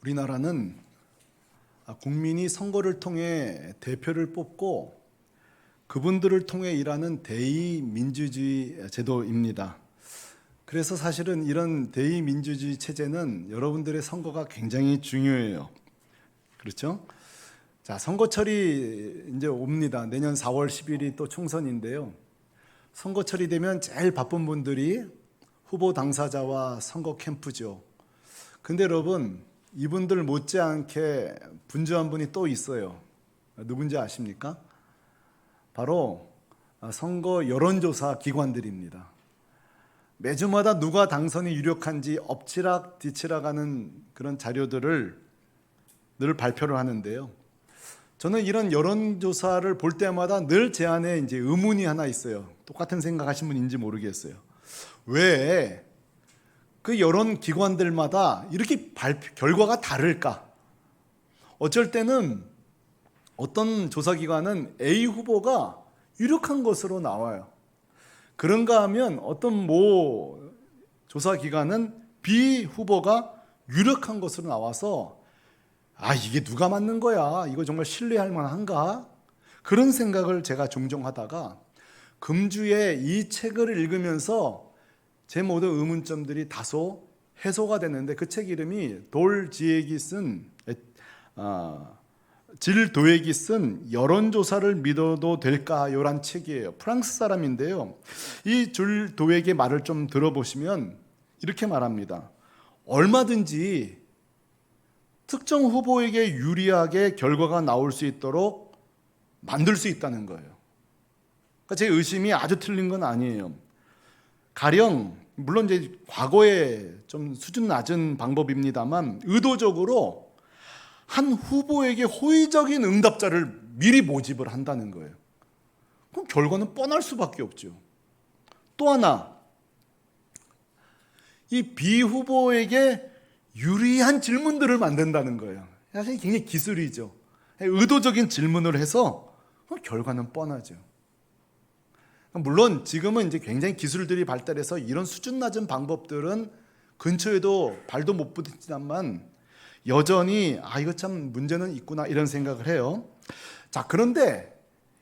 우리나라는 국민이 선거를 통해 대표를 뽑고 그분들을 통해 일하는 대의민주주의 제도입니다. 그래서 사실은 이런 대의민주주의 체제는 여러분들의 선거가 굉장히 중요해요. 그렇죠? 자, 선거철이 이제 옵니다. 내년 4월 10일이 또 총선인데요. 선거철이 되면 제일 바쁜 분들이 후보 당사자와 선거 캠프죠. 근데 여러분, 이분들 못지않게 분주한 분이 또 있어요. 누군지 아십니까? 바로 선거 여론조사 기관들입니다. 매주마다 누가 당선이 유력한지 엎치락 뒤치락하는 그런 자료들을 늘 발표를 하는데요. 저는 이런 여론조사를 볼 때마다 늘 제 안에 이제 의문이 하나 있어요. 똑같은 생각하신 분인지 모르겠어요. 왜 그 여론 기관들마다 이렇게 결과가 다를까? 어쩔 때는 어떤 조사기관은 A 후보가 유력한 것으로 나와요. 그런가 하면 어떤 조사기관은 B 후보가 유력한 것으로 나와서 이게 누가 맞는 거야? 이거 정말 신뢰할 만한가? 그런 생각을 제가 종종 하다가 금주에 이 책을 읽으면서 제 모든 의문점들이 다소 해소가 됐는데, 그 책 이름이 질 도액이 쓴 여론조사를 믿어도 될까요란 책이에요. 프랑스 사람인데요. 이 질 도액의 말을 좀 들어보시면 이렇게 말합니다. 얼마든지 특정 후보에게 유리하게 결과가 나올 수 있도록 만들 수 있다는 거예요. 그러니까 제 의심이 아주 틀린 건 아니에요. 가령 물론 이제 과거에 좀 수준 낮은 방법입니다만 의도적으로 한 후보에게 호의적인 응답자를 미리 모집을 한다는 거예요. 그럼 결과는 뻔할 수밖에 없죠. 또 하나, 이 B 후보에게 유리한 질문들을 만든다는 거예요. 사실 굉장히 기술이죠. 의도적인 질문을 해서 결과는 뻔하죠. 물론 지금은 이제 굉장히 기술들이 발달해서 이런 수준 낮은 방법들은 근처에도 발도 못 붙이지만 여전히 이거 참 문제는 있구나 이런 생각을 해요. 자, 그런데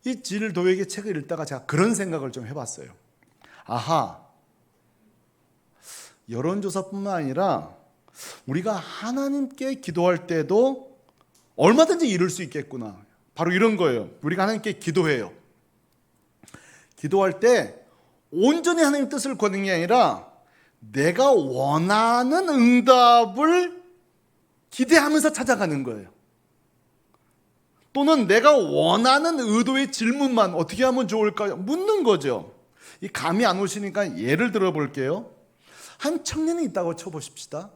이 질 도액의 책을 읽다가 제가 그런 생각을 좀 해봤어요. 여론조사뿐만 아니라 우리가 하나님께 기도할 때도 얼마든지 이룰 수 있겠구나. 바로 이런 거예요. 우리가 하나님께 기도해요. 기도할 때 온전히 하나님 뜻을 구하는 게 아니라 내가 원하는 응답을 기대하면서 찾아가는 거예요. 또는 내가 원하는 의도의 질문만 어떻게 하면 좋을까요? 묻는 거죠. 이 감이 안 오시니까 예를 들어 볼게요. 한 청년이 있다고 쳐보십시다.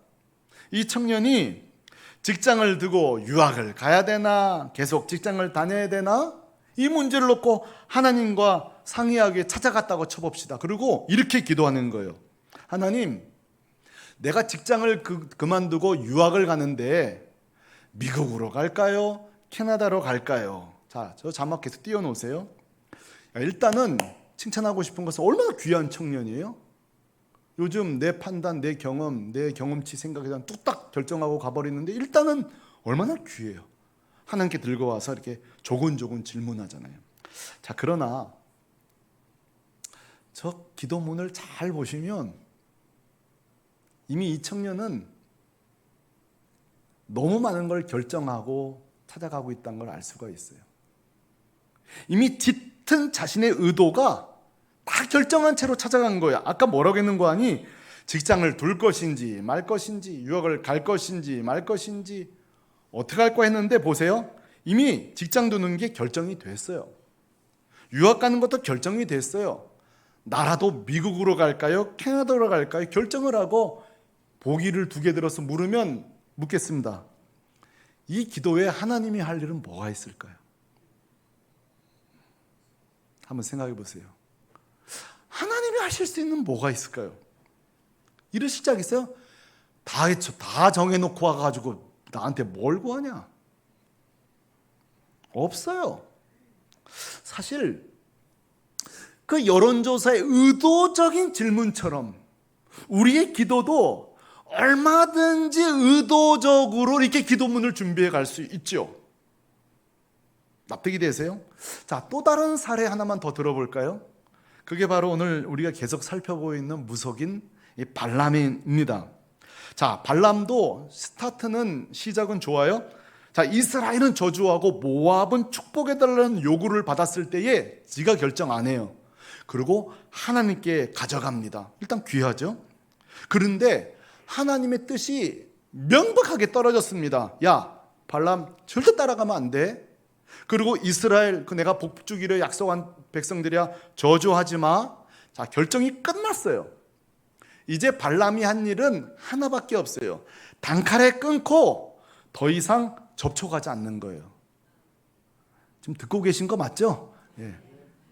이 청년이 직장을 두고 유학을 가야 되나, 계속 직장을 다녀야 되나, 이 문제를 놓고 하나님과 상의하게 찾아갔다고 쳐봅시다. 그리고 이렇게 기도하는 거예요. 하나님, 내가 직장을 그만두고 유학을 가는데 미국으로 갈까요? 캐나다로 갈까요? 자, 저 자막 계속 띄워놓으세요. 일단은 칭찬하고 싶은 것은 얼마나 귀한 청년이에요. 요즘 내 판단, 내 경험, 내 경험치 생각에 대한 뚝딱 결정하고 가버리는데 일단은 얼마나 귀해요. 하나님께 들고 와서 이렇게 조곤조곤 질문하잖아요. 자, 그러나 저 기도문을 잘 보시면 이미 이 청년은 너무 많은 걸 결정하고 찾아가고 있다는 걸 알 수가 있어요. 이미 짙은 자신의 의도가 다 결정한 채로 찾아간 거예요. 아까 뭐라고 했는 거 아니? 직장을 둘 것인지 말 것인지, 유학을 갈 것인지 말 것인지, 어떻게 할 거 했는데 보세요. 이미 직장 두는 게 결정이 됐어요. 유학 가는 것도 결정이 됐어요. 나라도 미국으로 갈까요? 캐나다로 갈까요? 결정을 하고 보기를 2개 들어서 묻겠습니다. 이 기도에 하나님이 할 일은 뭐가 있을까요? 한번 생각해 보세요. 하나님이 하실 수 있는 뭐가 있을까요? 이러실 적 있어요? 다 정해놓고 와가지고 나한테 뭘 구하냐? 없어요. 사실 그 여론조사의 의도적인 질문처럼 우리의 기도도 얼마든지 의도적으로 이렇게 기도문을 준비해 갈 수 있죠. 납득이 되세요? 자, 또 다른 사례 하나만 더 들어볼까요? 그게 바로 오늘 우리가 계속 살펴보고 있는 무속인 이 발람입니다. 자, 발람도 스타트는 시작은 좋아요. 자, 이스라엘은 저주하고 모압은 축복해달라는 요구를 받았을 때에 지가 결정 안 해요. 그리고 하나님께 가져갑니다. 일단 귀하죠. 그런데 하나님의 뜻이 명백하게 떨어졌습니다. 야, 발람 절대 따라가면 안 돼. 그리고 이스라엘, 내가 복 주기를 약속한 백성들이야 저주하지 마. 자, 결정이 끝났어요. 이제 발람이 한 일은 하나밖에 없어요. 단칼에 끊고 더 이상 접촉하지 않는 거예요. 지금 듣고 계신 거 맞죠? 예.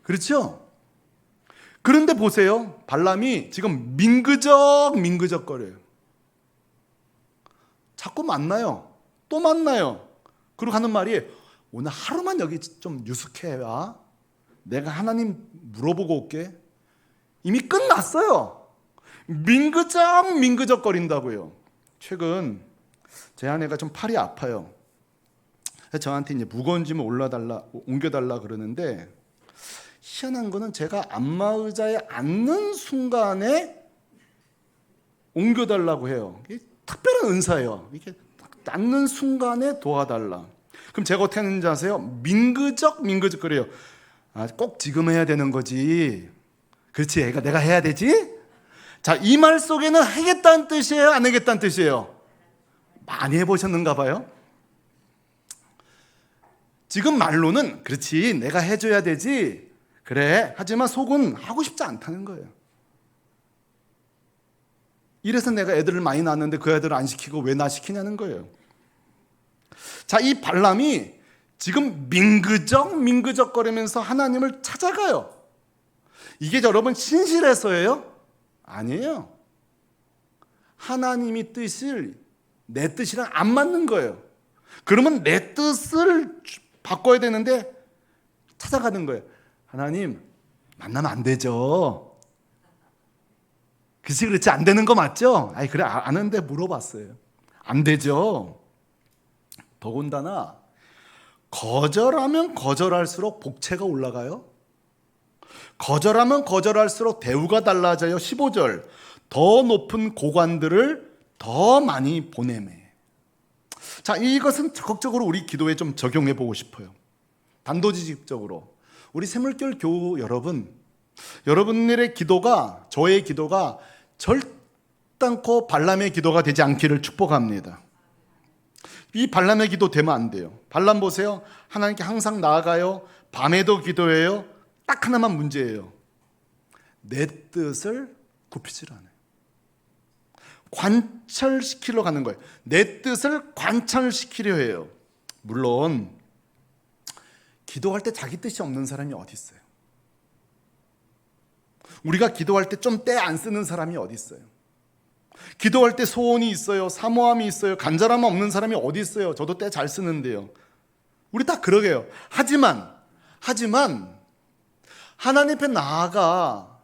그렇죠? 그런데 보세요. 발람이 지금 민그적거려요. 자꾸 만나요. 또 만나요. 그리고 하는 말이 오늘 하루만 여기 좀 유숙해와. 내가 하나님 물어보고 올게. 이미 끝났어요. 민그적거린다고요. 최근 제 아내가 좀 팔이 아파요. 저한테 이제 무거운 짐을 옮겨달라 그러는데, 희한한 거는 제가 안마의자에 앉는 순간에 옮겨달라고 해요. 이게 특별한 은사예요. 이렇게 앉는 순간에 도와달라. 그럼 제가 어떻게 하는지 아세요? 민그적거려요. 아, 꼭 지금 해야 되는 거지. 그렇지, 애가 내가 해야 되지? 자, 이 말 속에는 하겠다는 뜻이에요? 안 하겠다는 뜻이에요? 많이 해보셨는가 봐요? 지금 말로는 그렇지, 내가 해줘야 되지. 그래, 하지만 속은 하고 싶지 않다는 거예요. 이래서 내가 애들을 많이 낳았는데 그 애들을 안 시키고 왜 나 시키냐는 거예요. 자, 이 발람이 지금 민그적거리면서 하나님을 찾아가요. 이게 여러분 신실해서예요? 아니에요. 하나님이 내 뜻이랑 안 맞는 거예요. 그러면 내 뜻을 바꿔야 되는데 찾아가는 거예요. 하나님, 만나면 안 되죠. 그렇지 안 되는 거 맞죠? 아니, 그래 아는데 물어봤어요. 안 되죠. 더군다나 거절하면 거절할수록 복채가 올라가요. 거절하면 거절할수록 대우가 달라져요. 15절, 더 높은 고관들을 더 많이 보내매. 자, 이것은 적극적으로 우리 기도에 좀 적용해 보고 싶어요. 단도직입적으로 우리 샘물교회 교우 여러분들의 기도가, 저의 기도가 절단코 발람의 기도가 되지 않기를 축복합니다. 이 발람의 기도 되면 안 돼요. 발람 보세요. 하나님께 항상 나아가요. 밤에도 기도해요. 딱 하나만 문제예요. 내 뜻을 굽히질 않아요. 관철시키려 가는 거예요. 내 뜻을 관철시키려 해요. 물론 기도할 때 자기 뜻이 없는 사람이 어디 있어요? 우리가 기도할 때 좀 때 안 쓰는 사람이 어디 있어요? 기도할 때 소원이 있어요. 사모함이 있어요. 간절함 없는 사람이 어디 있어요? 저도 때 잘 쓰는데요. 우리 다 그러게요. 하지만 하나님 앞에 나아가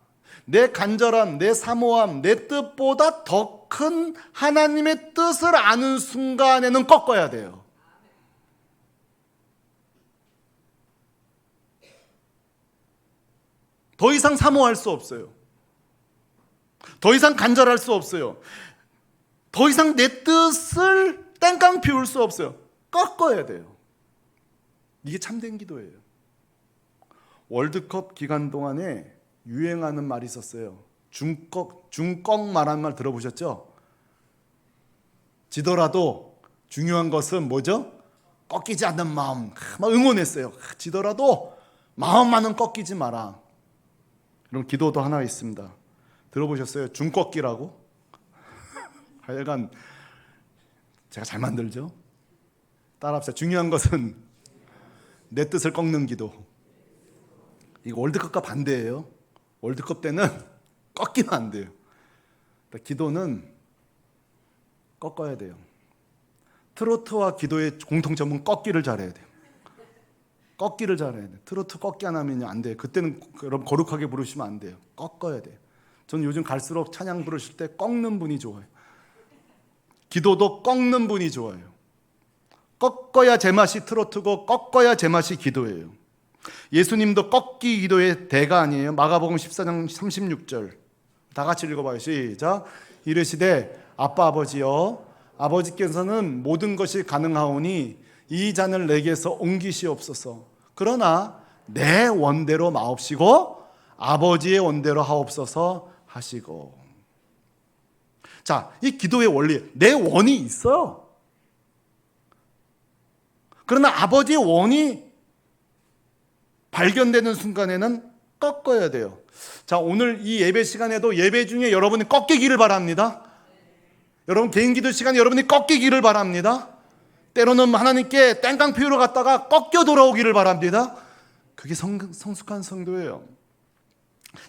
내 간절함, 내 사모함, 내 뜻보다 더 큰 하나님의 뜻을 아는 순간에는 꺾어야 돼요. 더 이상 사모할 수 없어요. 더 이상 간절할 수 없어요. 더 이상 내 뜻을 땡깡 피울 수 없어요. 꺾어야 돼요. 이게 참된 기도예요. 월드컵 기간 동안에 유행하는 말이 있었어요. 중꺽 말하는 말 들어보셨죠? 지더라도 중요한 것은 뭐죠? 꺾이지 않는 마음. 막 응원했어요. 지더라도 마음만은 꺾이지 마라. 그럼 기도도 하나 있습니다. 들어보셨어요? 중꺾기라고? 하여간 제가 잘 만들죠? 따라합시다. 중요한 것은 내 뜻을 꺾는 기도. 이거 월드컵과 반대예요. 월드컵 때는 꺾이면 안 돼요. 기도는 꺾어야 돼요. 트로트와 기도의 공통점은 꺾기를 잘해야 돼요. 꺾기를 잘해야 돼요. 트로트 꺾기 안 하면 안 돼요. 그때는 여러분 거룩하게 부르시면 안 돼요. 꺾어야 돼요. 저는 요즘 갈수록 찬양 부르실 때 꺾는 분이 좋아요. 기도도 꺾는 분이 좋아요. 꺾어야 제맛이 트로트고 꺾어야 제맛이 기도예요. 예수님도 꺾기 기도의 대가 아니에요. 마가복음 14장 36절 다 같이 읽어봐요. 시작. 이르시되 아빠 아버지여, 아버지께서는 모든 것이 가능하오니 이 잔을 내게서 옮기시옵소서. 그러나 내 원대로 마옵시고 아버지의 원대로 하옵소서 하시고. 자, 이 기도의 원리, 내 원이 있어요. 그러나 아버지의 원이 발견되는 순간에는 꺾어야 돼요. 자, 오늘 이 예배 시간에도 예배 중에 여러분이 꺾이기를 바랍니다. 여러분 개인 기도 시간에 여러분이 꺾이기를 바랍니다. 때로는 하나님께 땡깡 피우러 갔다가 꺾여 돌아오기를 바랍니다. 그게 성숙한 성도예요.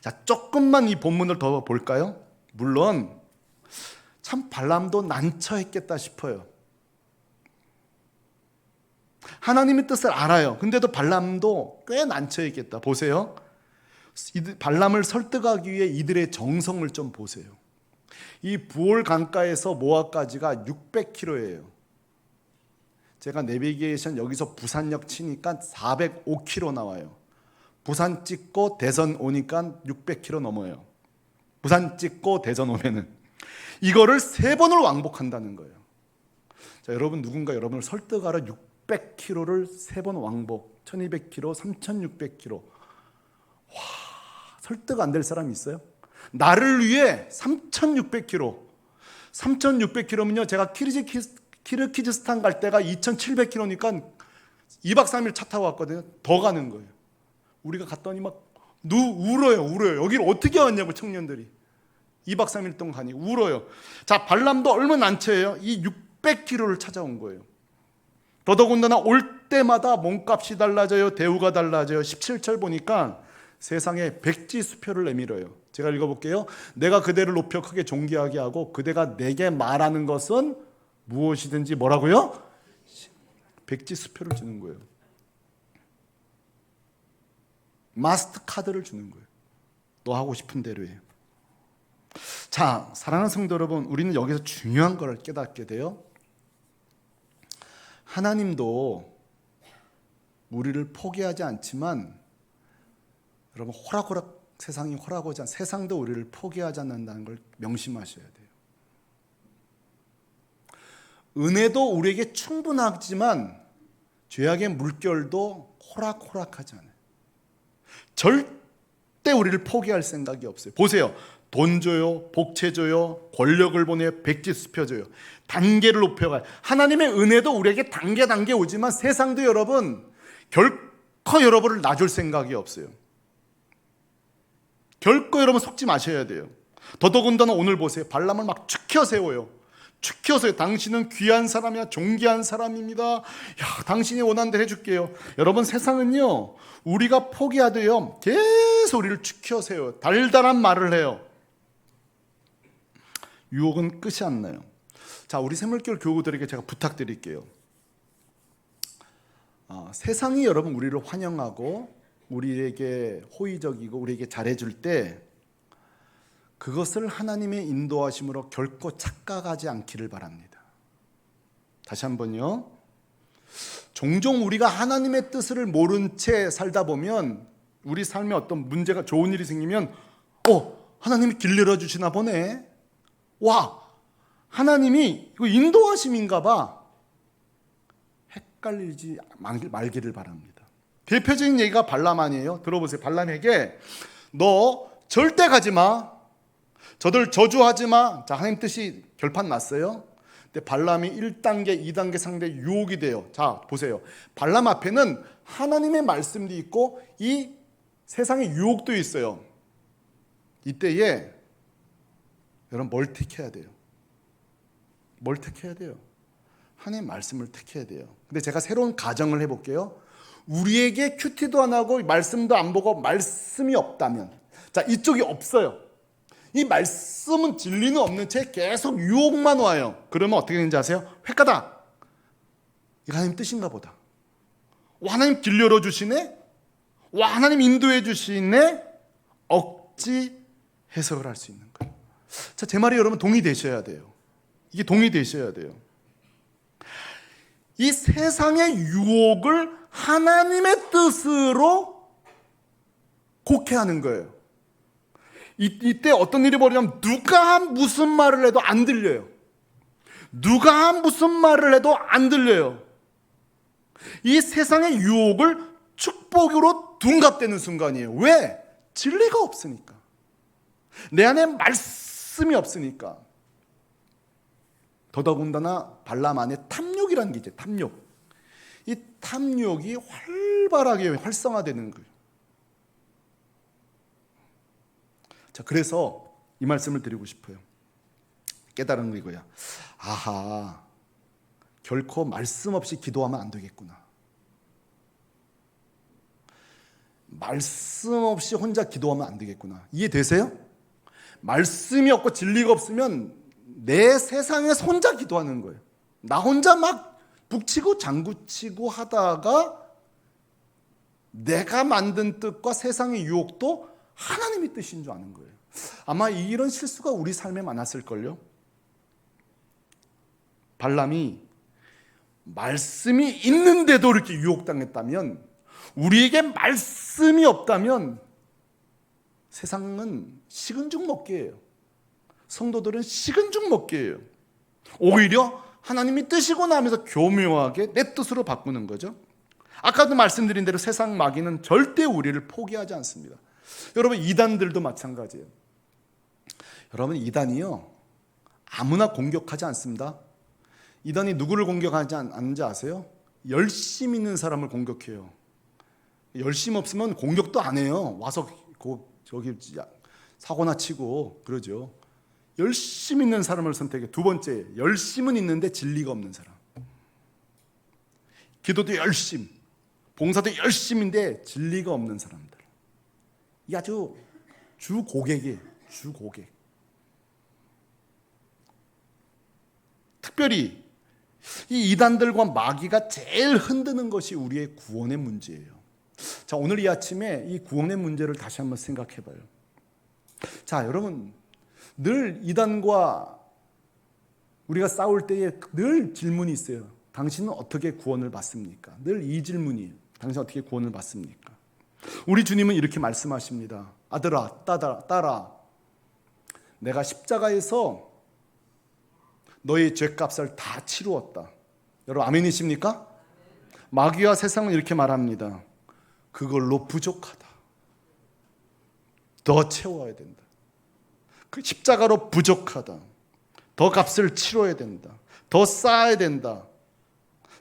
자, 조금만 이 본문을 더 볼까요? 물론 참 발람도 난처했겠다 싶어요. 하나님의 뜻을 알아요. 근데도 발람도 꽤 난처했겠다. 보세요. 발람을 설득하기 위해 이들의 정성을 좀 보세요. 이 부올 강가에서 모압까지가 600km예요. 제가 내비게이션 여기서 부산역 치니까 405km 나와요. 부산 찍고 대선 오니까 600km 넘어요. 부산 찍고 대선 오면은 이거를 3번을 왕복한다는 거예요. 자, 여러분 누군가 여러분을 설득하러 600km를 3번 왕복, 1200km, 3600km. 와, 설득 안 될 사람이 있어요? 나를 위해 3600km. 3600km면요, 제가 키르기즈스탄 갈 때가 2700km니까 2박 3일 차 타고 왔거든요. 더 가는 거예요. 우리가 갔더니 막 울어요. 여기를 어떻게 왔냐고 청년들이. 2박 3일 동안 가니 울어요. 자, 발람도 얼마나 난처해요. 이 600km를 찾아온 거예요. 더더군다나 올 때마다 몸값이 달라져요. 대우가 달라져요. 17절 보니까 세상에 백지 수표를 내밀어요. 제가 읽어볼게요. 내가 그대를 높여 크게 존귀하게 하고 그대가 내게 말하는 것은 무엇이든지 뭐라고요? 백지 수표를 주는 거예요. 마스터 카드를 주는 거예요. 너 하고 싶은 대로 해. 자, 사랑하는 성도 여러분, 우리는 여기서 중요한 걸 깨닫게 돼요. 하나님도 우리를 포기하지 않지만 여러분 세상이 허락하지 않 세상도 우리를 포기하지 않는다는 걸 명심하셔야 돼요. 은혜도 우리에게 충분하지만 죄악의 물결도 호락호락하지 않아요. 절대 우리를 포기할 생각이 없어요. 보세요. 돈 줘요, 복채 줘요, 권력을 보내요, 백지수표 줘요. 단계를 높여가요. 하나님의 은혜도 우리에게 단계 오지만 세상도 여러분 결코 여러분을 놔줄 생각이 없어요. 결코 여러분 속지 마셔야 돼요. 더더군다나 오늘 보세요. 발람을 막 축혀 세워요. 당신은 귀한 사람이야, 존귀한 사람입니다. 야, 당신이 원하는 대로 해줄게요. 여러분 세상은요, 우리가 포기하도요 계속 우리를 축혀 세워요. 달달한 말을 해요. 유혹은 끝이 안 나요. 자, 우리 샘물교회 교우들에게 제가 부탁드릴게요. 세상이 여러분 우리를 환영하고 우리에게 호의적이고 우리에게 잘해줄 때 그것을 하나님의 인도하심으로 결코 착각하지 않기를 바랍니다. 다시 한번요. 종종 우리가 하나님의 뜻을 모른 채 살다 보면 우리 삶에 어떤 문제가 좋은 일이 생기면 하나님이 길 열어주시나 보네. 와, 하나님이 이거 인도하심인가 봐. 헷갈리지 말기를 바랍니다. 대표적인 얘기가 발람 아니에요? 들어보세요. 발람에게 너 절대 가지 마. 저들 저주하지 마. 자, 하나님 뜻이 결판 났어요. 근데 발람이 1단계, 2단계 상대 유혹이 돼요. 자, 보세요. 발람 앞에는 하나님의 말씀도 있고 이 세상의 유혹도 있어요. 이때에 여러분 뭘 택해야 돼요? 뭘 택해야 돼요? 하나님의 말씀을 택해야 돼요. 근데 제가 새로운 가정을 해볼게요. 우리에게 큐티도 안 하고 말씀도 안 보고 말씀이 없다면, 자, 이쪽이 없어요. 이 말씀은 진리는 없는 채 계속 유혹만 와요. 그러면 어떻게 되는지 아세요? 획가다. 이거 하나님 뜻인가 보다. 와, 하나님 길 열어주시네? 와, 하나님 인도해 주시네? 억지 해석을 할 수 있는 거예요. 자, 제 말이 여러분 동의되셔야 돼요. 이게 동의되셔야 돼요. 이 세상의 유혹을 하나님의 뜻으로 곡해하는 거예요. 이때 어떤 일이 벌어지냐면 누가 무슨 말을 해도 안 들려요. 누가 무슨 말을 해도 안 들려요. 이 세상의 유혹을 축복으로 둔갑되는 순간이에요. 왜? 진리가 없으니까. 내 안에 말씀이 없으니까. 더더군다나 발람 안에 탐욕이라는 게 있죠. 탐욕. 이 탐욕이 활발하게 활성화되는 거예요. 자, 그래서 이 말씀을 드리고 싶어요. 깨달은 거 이거야. 아하, 결코 말씀 없이 기도하면 안 되겠구나. 말씀 없이 혼자 기도하면 안 되겠구나. 이해되세요? 말씀이 없고 진리가 없으면 내 세상에서 혼자 기도하는 거예요. 나 혼자 막 북치고 장구치고 하다가 내가 만든 뜻과 세상의 유혹도 하나님의 뜻인 줄 아는 거예요. 아마 이런 실수가 우리 삶에 많았을걸요. 발람이 말씀이 있는데도 이렇게 유혹당했다면, 우리에게 말씀이 없다면 세상은 식은 죽 먹기예요. 성도들은 식은 죽 먹기예요. 오히려 하나님이 뜻이구나 하면서 교묘하게 내 뜻으로 바꾸는 거죠. 아까도 말씀드린 대로 세상 마귀는 절대 우리를 포기하지 않습니다. 여러분, 이단들도 마찬가지예요. 여러분, 이단이요, 아무나 공격하지 않습니다. 이단이 누구를 공격하지 않는지 아세요? 열심 있는 사람을 공격해요. 열심 없으면 공격도 안 해요. 와서 저기 사고나 치고 그러죠. 열심 있는 사람을 선택해. 두 번째, 열심은 있는데 진리가 없는 사람. 기도도 열심, 봉사도 열심인데 진리가 없는 사람들. 이 아주 주 고객이에요. 주 고객. 특별히 이 이단들과 마귀가 제일 흔드는 것이 우리의 구원의 문제예요. 자, 오늘 이 아침에 이 구원의 문제를 다시 한번 생각해 봐요. 자, 여러분, 늘 이단과 우리가 싸울 때에 늘 질문이 있어요. 당신은 어떻게 구원을 받습니까? 늘 이 질문이에요. 당신은 어떻게 구원을 받습니까? 우리 주님은 이렇게 말씀하십니다. 아들아, 딸아, 내가 십자가에서 너의 죄값을 다 치루었다. 여러분, 아멘이십니까? 마귀와 세상은 이렇게 말합니다. 그걸로 부족하다. 더 채워야 된다. 그 십자가로 부족하다. 더 값을 치러야 된다. 더 쌓아야 된다.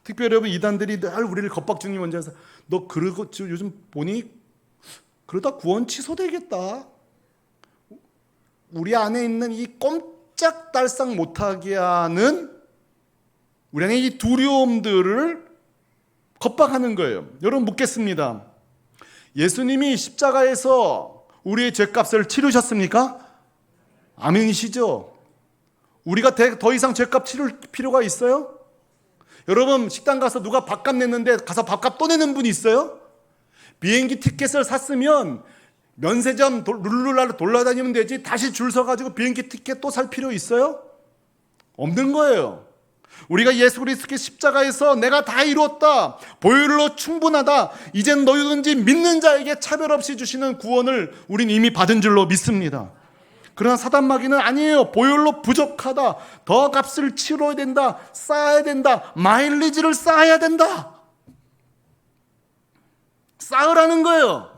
특별히 여러분, 이단들이 늘 우리를 겁박중이 먼저 해서 너 그러고 요즘 보니 그러다 구원 취소되겠다. 우리 안에 있는 이 꼼짝달싹 못하게 하는 우리 안에 이 두려움들을 겁박하는 거예요. 여러분, 묻겠습니다. 예수님이 십자가에서 우리의 죄값을 치르셨습니까? 아멘이시죠? 우리가 더 이상 죄값 치를 필요가 있어요? 여러분, 식당 가서 누가 밥값 냈는데 가서 밥값 또 내는 분이 있어요? 비행기 티켓을 샀으면 면세점 룰루랄라 돌아다니면 되지 다시 줄 서가지고 비행기 티켓 또 살 필요 있어요? 없는 거예요. 우리가 예수 그리스도의 십자가에서 내가 다 이루었다, 보혈로 충분하다, 이젠 너희든지 믿는 자에게 차별 없이 주시는 구원을 우린 이미 받은 줄로 믿습니다. 그러나 사단 마귀는 아니에요. 보혈로 부족하다, 더 값을 치러야 된다, 쌓아야 된다, 마일리지를 쌓아야 된다, 쌓으라는 거예요.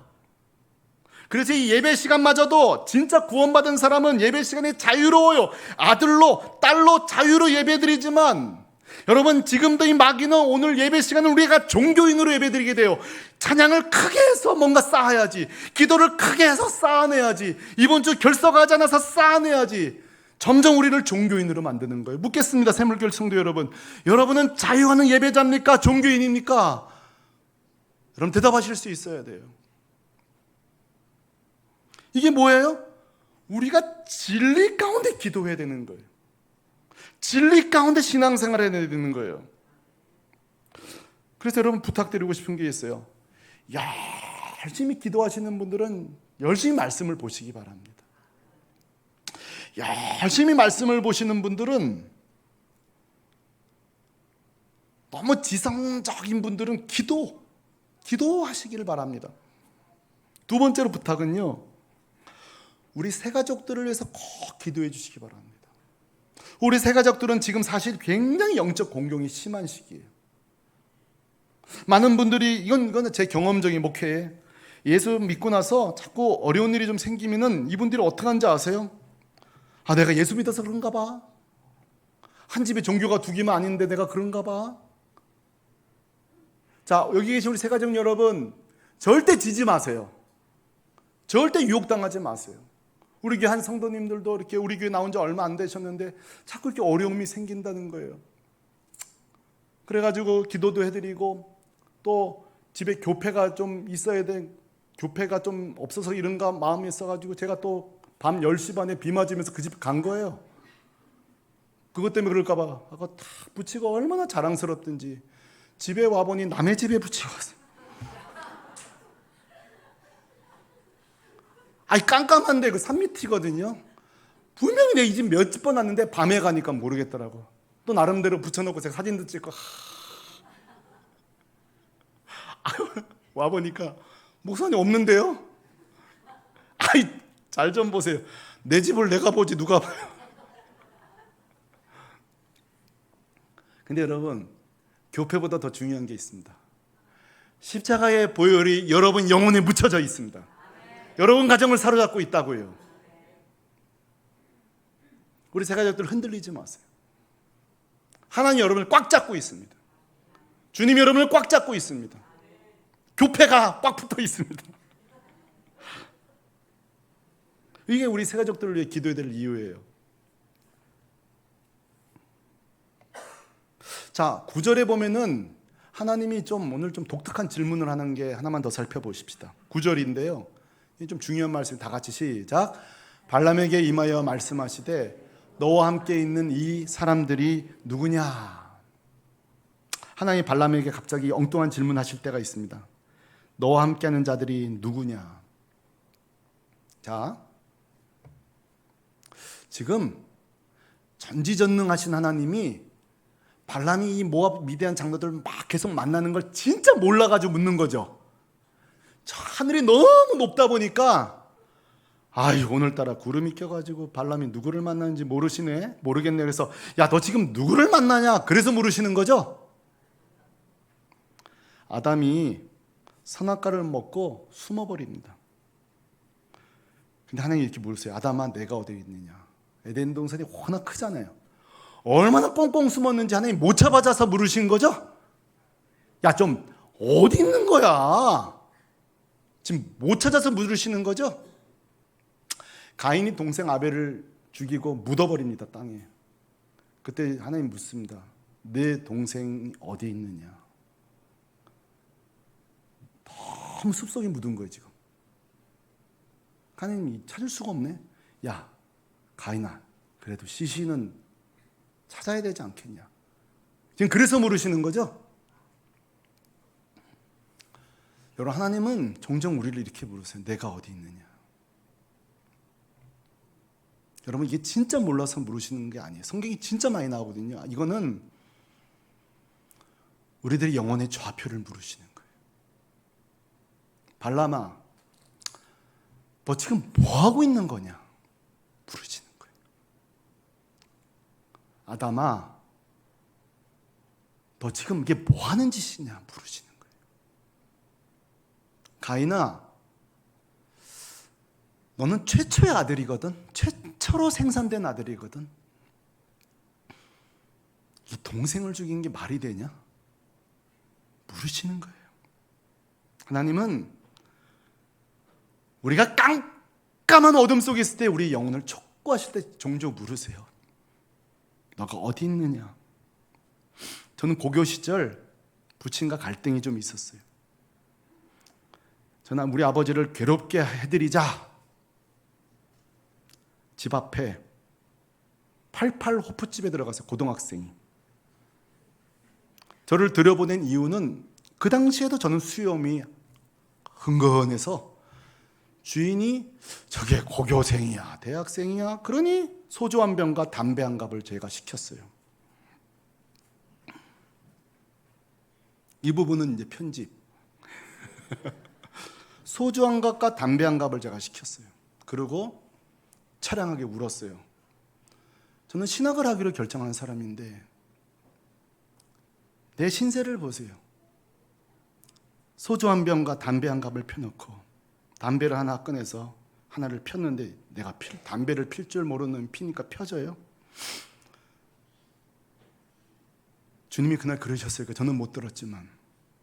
그래서 이 예배 시간마저도 진짜 구원받은 사람은 예배 시간이 자유로워요. 아들로, 딸로 자유로 예배드리지만, 여러분, 지금도 이 마귀는 오늘 예배 시간은 우리가 종교인으로 예배드리게 돼요. 찬양을 크게 해서 뭔가 쌓아야지, 기도를 크게 해서 쌓아내야지, 이번 주 결석하지 않아서 쌓아내야지, 점점 우리를 종교인으로 만드는 거예요. 묻겠습니다, 새물교회 성도 여러분, 여러분은 자유하는 예배자입니까? 종교인입니까? 여러분, 대답하실 수 있어야 돼요. 이게 뭐예요? 우리가 진리 가운데 기도해야 되는 거예요. 진리 가운데 신앙생활을 해야 되는 거예요. 그래서 여러분, 부탁드리고 싶은 게 있어요. 열심히 기도하시는 분들은 열심히 말씀을 보시기 바랍니다. 열심히 말씀을 보시는 분들은 너무 지성적인 분들은 기도하시기를 바랍니다. 두 번째로 부탁은요, 우리 새가족들을 위해서 꼭 기도해 주시기 바랍니다. 우리 새가족들은 지금 사실 굉장히 영적 공경이 심한 시기예요. 많은 분들이 이건 제 경험적인 목회에 예수 믿고 나서 자꾸 어려운 일이 좀 생기면은 이분들이 어떻게 하는지 아세요? 아, 내가 예수 믿어서 그런가 봐. 한 집에 종교가 두 개만 아닌데 내가 그런가 봐. 자, 여기 계신 우리 새가족 여러분, 절대 지지 마세요. 절대 유혹당하지 마세요. 우리 교회 한 성도님들도 이렇게 우리 교회 나온 지 얼마 안 되셨는데 자꾸 이렇게 어려움이 생긴다는 거예요. 그래가지고 기도도 해드리고, 또 집에 교패가 좀 있어야 돼. 교패가 좀 없어서 이런가 마음이 있어가지고 제가 또 밤 10시 반에 비 맞으면서 그 집 간 거예요. 그것 때문에 그럴까 봐 하고 탁 붙이고, 얼마나 자랑스럽든지 집에 와보니 남의 집에 붙이고 왔어요. 아이, 깜깜한데 그 3m거든요. 분명히 내 이 집 몇 번 왔는데 밤에 가니까 모르겠더라고. 또 나름대로 붙여놓고 제가 사진도 찍고 와보니까 목사님 없는데요? 아이, 잘 좀 보세요. 내 집을 내가 보지 누가 봐요. 근데 여러분, 교패보다 더 중요한 게 있습니다. 십자가의 보혈이 여러분 영혼에 묻혀져 있습니다. 여러분 가정을 사로잡고 있다고요. 우리 새가족들 흔들리지 마세요. 하나님 여러분을 꽉 잡고 있습니다. 주님 여러분을 꽉 잡고 있습니다. 교패가 꽉 붙어 있습니다. 이게 우리 새가족들을 위해 기도해야 될 이유예요. 자, 9절에 보면은 하나님이 오늘 좀 독특한 질문을 하는 게 하나만 더 살펴보십시다. 9절인데요. 좀 중요한 말씀, 다 같이 시작. 발람에게 임하여 말씀하시되 너와 함께 있는 이 사람들이 누구냐? 하나님이 발람에게 갑자기 엉뚱한 질문하실 때가 있습니다. 너와 함께하는 자들이 누구냐? 자, 지금 전지전능하신 하나님이 발람이 이 모압 미디안 장로들을 막 계속 만나는 걸 진짜 몰라가지고 묻는 거죠. 저 하늘이 너무 높다 보니까 아유, 오늘따라 구름이 껴가지고 발람이 누구를 만나는지 모르겠네. 그래서 야, 너 지금 누구를 만나냐? 그래서 물으시는 거죠. 아담이 선악과를 먹고 숨어버립니다. 근데 하나님이 이렇게 물으세요. 아담아, 내가 어디 있느냐? 에덴 동산이 워낙 크잖아요. 얼마나 꽁꽁 숨었는지 하나님 못 찾아서 물으신 거죠? 야, 좀 어디 있는 거야? 지금 못 찾아서 물으시는 거죠? 가인이 동생 아벨을 죽이고 묻어버립니다, 땅에. 그때 하나님 묻습니다. 내 동생이 어디 있느냐? 너무 숲속에 묻은 거예요, 지금. 하나님이 찾을 수가 없네. 야, 가인아, 그래도 시신은 찾아야 되지 않겠냐? 지금 그래서 물으시는 거죠? 여러분, 하나님은 종종 우리를 이렇게 물으세요. 내가 어디 있느냐? 여러분, 이게 진짜 몰라서 물으시는 게 아니에요. 성경이 진짜 많이 나오거든요. 이거는 우리들의 영혼의 좌표를 물으시는 거예요. 발람아, 너 지금 뭐 하고 있는 거냐? 물으시는 거예요. 아담아, 너 지금 이게 뭐 하는 짓이냐? 물으시는 거예요. 가인아, 너는 최초의 아들이거든. 최초로 생산된 아들이거든. 이 동생을 죽인 게 말이 되냐? 물으시는 거예요. 하나님은 우리가 깜깜한 어둠 속에 있을 때 우리 영혼을 촉구하실 때 종종 물으세요. 너가 어디 있느냐? 저는 고교 시절 부친과 갈등이 좀 있었어요. 저는 우리 아버지를 괴롭게 해드리자 집 앞에 88 호프집에 들어가서 고등학생이 저를 들여보낸 이유는 그 당시에도 저는 수염이 흥건해서 주인이 저게 고교생이야 대학생이야 그러니 소주 한 병과 담배 한 갑을 제가 시켰어요. 이 부분은 이제 편집. 소주 한 갑과 담배 한 갑을 제가 시켰어요. 그리고 처량하게 울었어요. 저는 신학을 하기로 결정한 사람인데 내 신세를 보세요. 소주 한 병과 담배 한 갑을 펴놓고 담배를 하나 꺼내서 하나를 폈는데 내가 담배를 필 줄 모르는 피니까 펴져요? 주님이 그날 그러셨어요. 저는 못 들었지만,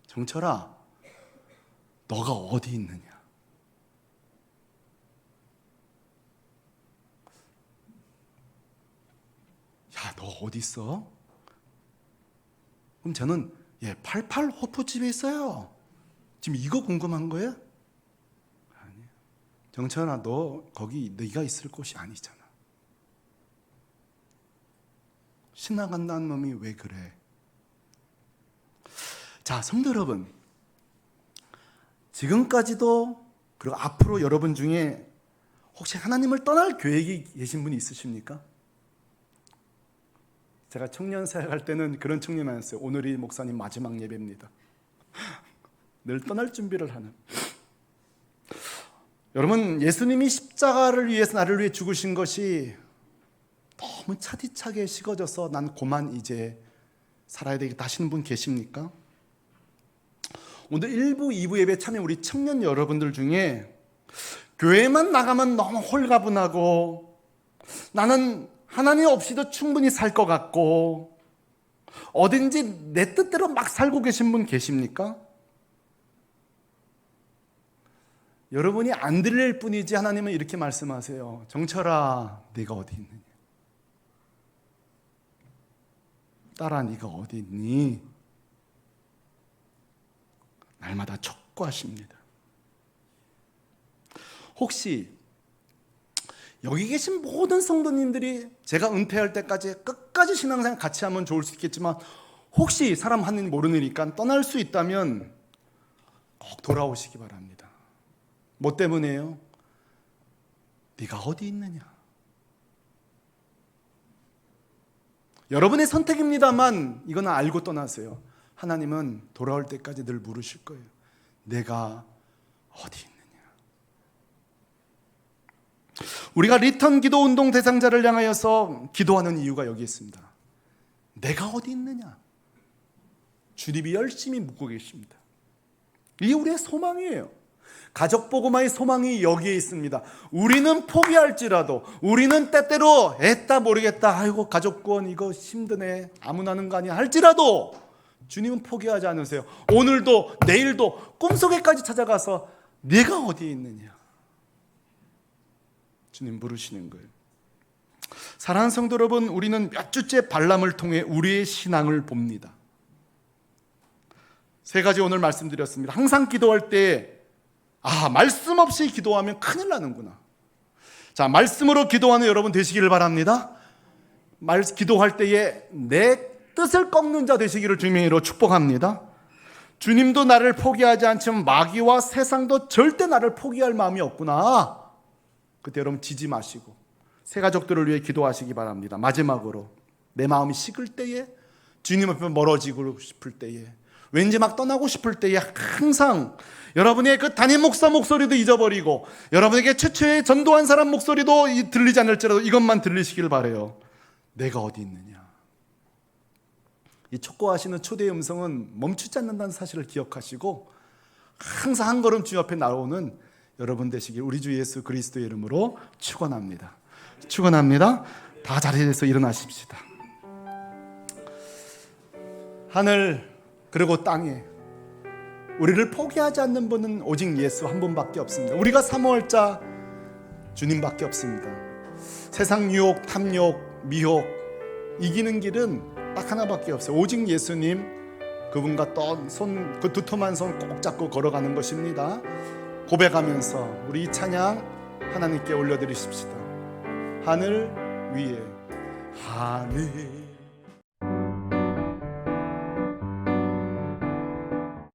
정철아, 너가 어디 있느냐? 야, 너 어디 있어? 그럼 저는 88 호프집에 있어요. 지금 이거 궁금한 거야? 아니야. 정철아, 너 거기 네가 있을 곳이 아니잖아. 신나 간다는 놈이 왜 그래? 자, 성도 여러분, 지금까지도 그리고 앞으로 여러분 중에 혹시 하나님을 떠날 계획이 계신 분이 있으십니까? 제가 청년 사역할 때는 그런 청년이 많았어요. 오늘이 목사님 마지막 예배입니다. 늘 떠날 준비를 하는. 여러분, 예수님이 십자가를 위해서 나를 위해 죽으신 것이 너무 차디차게 식어져서 난 고만 이제 살아야 되겠다 하시는 분 계십니까? 오늘 1부, 2부 예배 참여 우리 청년 여러분들 중에 교회만 나가면 너무 홀가분하고 나는 하나님 없이도 충분히 살 것 같고 어딘지 내 뜻대로 막 살고 계신 분 계십니까? 여러분이 안 들릴 뿐이지 하나님은 이렇게 말씀하세요. 정철아, 네가 어디 있느냐? 딸아, 네가 어디 있니? 날마다 촉구하십니다. 혹시 여기 계신 모든 성도님들이 제가 은퇴할 때까지 끝까지 신앙생활 같이 하면 좋을 수 있겠지만 혹시 사람 하는 모르니까 떠날 수 있다면 꼭 돌아오시기 바랍니다. 뭐 때문에요? 네가 어디 있느냐? 여러분의 선택입니다만 이건 알고 떠나세요. 하나님은 돌아올 때까지 늘 물으실 거예요. 내가 어디 있느냐? 우리가 리턴 기도 운동 대상자를 향하여서 기도하는 이유가 여기 있습니다. 내가 어디 있느냐? 주님이 열심히 묻고 계십니다. 이게 우리의 소망이에요. 가족 복음화의 소망이 여기에 있습니다. 우리는 포기할지라도, 우리는 때때로 애따 모르겠다, 아이고 가족 구원 이거 힘드네, 아무나 하는 거 아니야 할지라도 주님은 포기하지 않으세요. 오늘도 내일도 꿈속에까지 찾아가서 네가 어디에 있느냐 주님 물으시는 거예요. 사랑하는 성도 여러분, 우리는 몇 주째 발람을 통해 우리의 신앙을 봅니다. 세 가지 오늘 말씀드렸습니다. 항상 기도할 때 말씀 없이 기도하면 큰일 나는구나. 자, 말씀으로 기도하는 여러분 되시기를 바랍니다. 기도할 때에 내 뜻을 꺾는 자 되시기를 주님의 이름으로 축복합니다. 주님도 나를 포기하지 않지만 마귀와 세상도 절대 나를 포기할 마음이 없구나. 그때 여러분 지지 마시고 새 가족들을 위해 기도하시기 바랍니다. 마지막으로 내 마음이 식을 때에, 주님 앞에 멀어지고 싶을 때에, 왠지 막 떠나고 싶을 때에 항상 여러분의 그 담임 목사 목소리도 잊어버리고 여러분에게 최초의 전도한 사람 목소리도 들리지 않을지라도 이것만 들리시길 바라요. 내가 어디 있느냐? 이 촉구하시는 초대의 음성은 멈추지 않는다는 사실을 기억하시고 항상 한 걸음 주 옆에 나오는 여러분 되시길 우리 주 예수 그리스도의 이름으로 축원합니다. 축원합니다. 다 자리에서 일어나십시다. 하늘 그리고 땅에 우리를 포기하지 않는 분은 오직 예수 한 분밖에 없습니다. 우리가 사모할 자 주님밖에 없습니다. 세상 유혹, 탐욕, 미혹 이기는 길은 딱 하나밖에 없어요. 오직 예수님, 그분과 그 두툼한 손 꼭 잡고 걸어가는 것입니다. 고백하면서 우리 이 찬양 하나님께 올려드리십시다. 하늘 위에 하늘